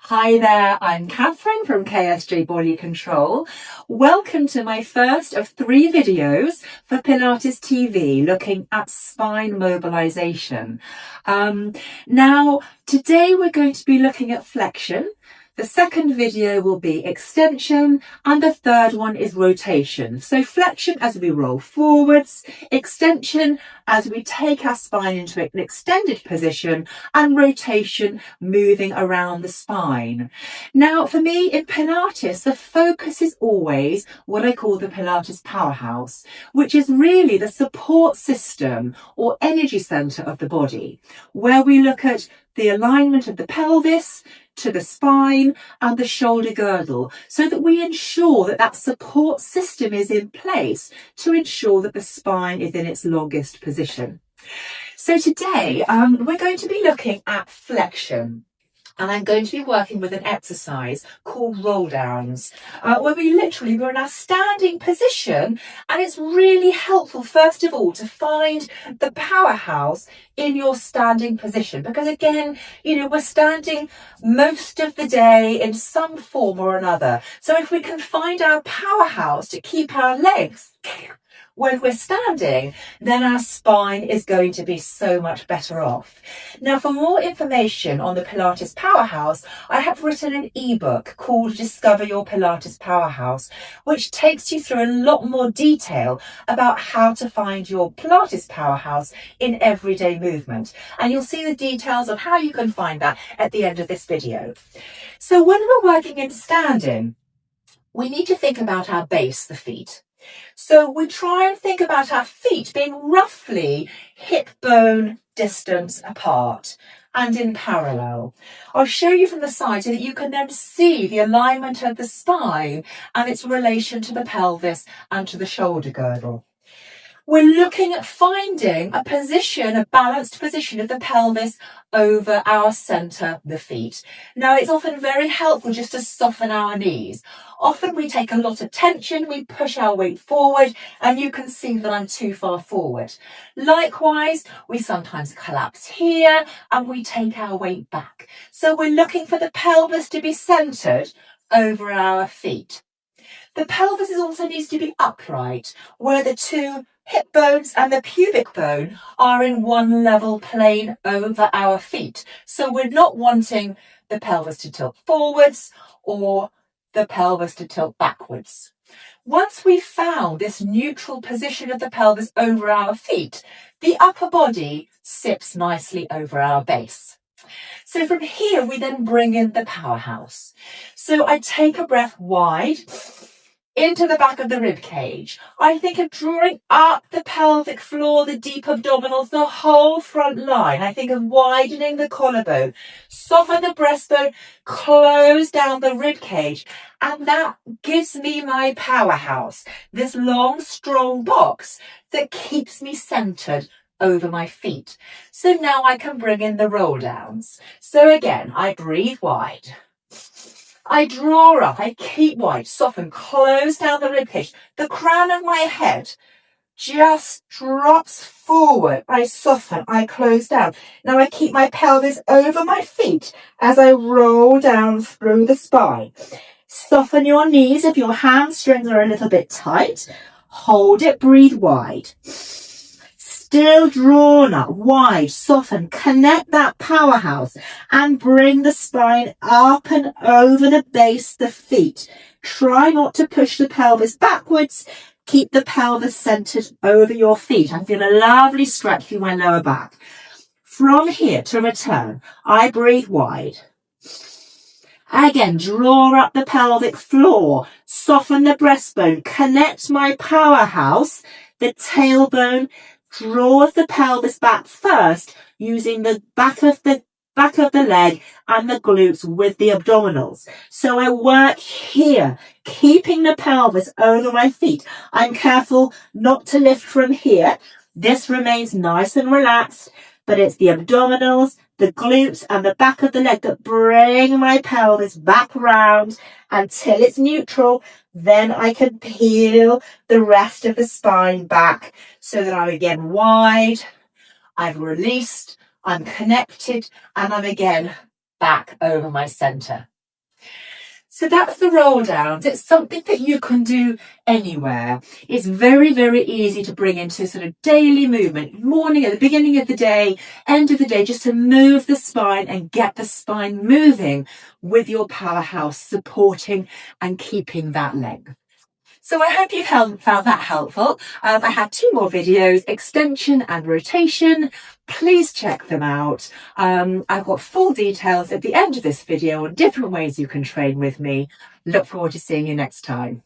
Hi there, I'm Katharine from KSJ Body Control. Welcome to my first of 3 videos for Pilates TV looking at spine mobilization. Now, today we're going to be looking at flexion. The second video will be extension and the third one is rotation. So flexion as we roll forwards, extension as we take our spine into an extended position, and rotation moving around the spine. Now for me in Pilates, the focus is always what I call the Pilates powerhouse, which is really the support system or energy center of the body, where we look at the alignment of the pelvis to the spine and the shoulder girdle, so that we ensure that that support system is in place to ensure that the spine is in its longest position. So today we're going to be looking at flexion. And I'm going to be working with an exercise called roll downs, where we're in our standing position, and it's really helpful, first of all, to find the powerhouse in your standing position, because again, we're standing most of the day in some form or another. So if we can find our powerhouse to keep our legs when we're standing, then our spine is going to be so much better off. Now, for more information on the Pilates Powerhouse, I have written an ebook called Discover Your Pilates Powerhouse, which takes you through a lot more detail about how to find your Pilates Powerhouse in everyday movement. And you'll see the details of how you can find that at the end of this video. So when we're working in standing, we need to think about our base, the feet. So we try and think about our feet being roughly hip bone distance apart and in parallel. I'll show you from the side so that you can then see the alignment of the spine and its relation to the pelvis and to the shoulder girdle. We're looking at finding a balanced position of the pelvis over our centre, the feet. Now, it's often very helpful just to soften our knees. Often we take a lot of tension, we push our weight forward, and you can see that I'm too far forward. Likewise, we sometimes collapse here and we take our weight back. So we're looking for the pelvis to be centred over our feet. The pelvis also needs to be upright, where the two hip bones and the pubic bone are in one level plane over our feet. So we're not wanting the pelvis to tilt forwards or the pelvis to tilt backwards. Once we've found this neutral position of the pelvis over our feet, the upper body sits nicely over our base. So from here, we then bring in the powerhouse. So I take a breath wide into the back of the rib cage. I think of drawing up the pelvic floor, the deep abdominals, the whole front line. I think of widening the collarbone, soften the breastbone, close down the rib cage. And that gives me my powerhouse, this long, strong box that keeps me centered over my feet. So now I can bring in the roll downs. So again, I breathe wide. I draw up, I keep wide, soften, close down the ribcage. The crown of my head just drops forward. I soften, I close down. Now I keep my pelvis over my feet as I roll down through the spine. Soften your knees if your hamstrings are a little bit tight. Hold it, breathe wide. Still drawn up, wide, soften, connect that powerhouse and bring the spine up and over the base, the feet. Try not to push the pelvis backwards. Keep the pelvis centered over your feet. I feel a lovely stretch through my lower back. From here to return, I breathe wide. Again, draw up the pelvic floor, soften the breastbone, connect my powerhouse, the tailbone, draws the pelvis back first, using the back of the leg and the glutes with the abdominals. So I work here, keeping the pelvis over my feet. I'm careful not to lift from here. This remains nice and relaxed, but it's the abdominals, the glutes and the back of the leg that bring my pelvis back round until it's neutral. Then I can peel the rest of the spine back so that I'm again wide, I've released, I'm connected, and I'm again back over my center. So that's the roll down. It's something that you can do anywhere. It's very, very easy to bring into sort of daily movement, morning, at the beginning of the day, end of the day, just to move the spine and get the spine moving with your powerhouse supporting and keeping that length. So I hope you've found that helpful. I had 2 more videos, extension and rotation. Please check them out. I've got full details at the end of this video on different ways you can train with me. Look forward to seeing you next time.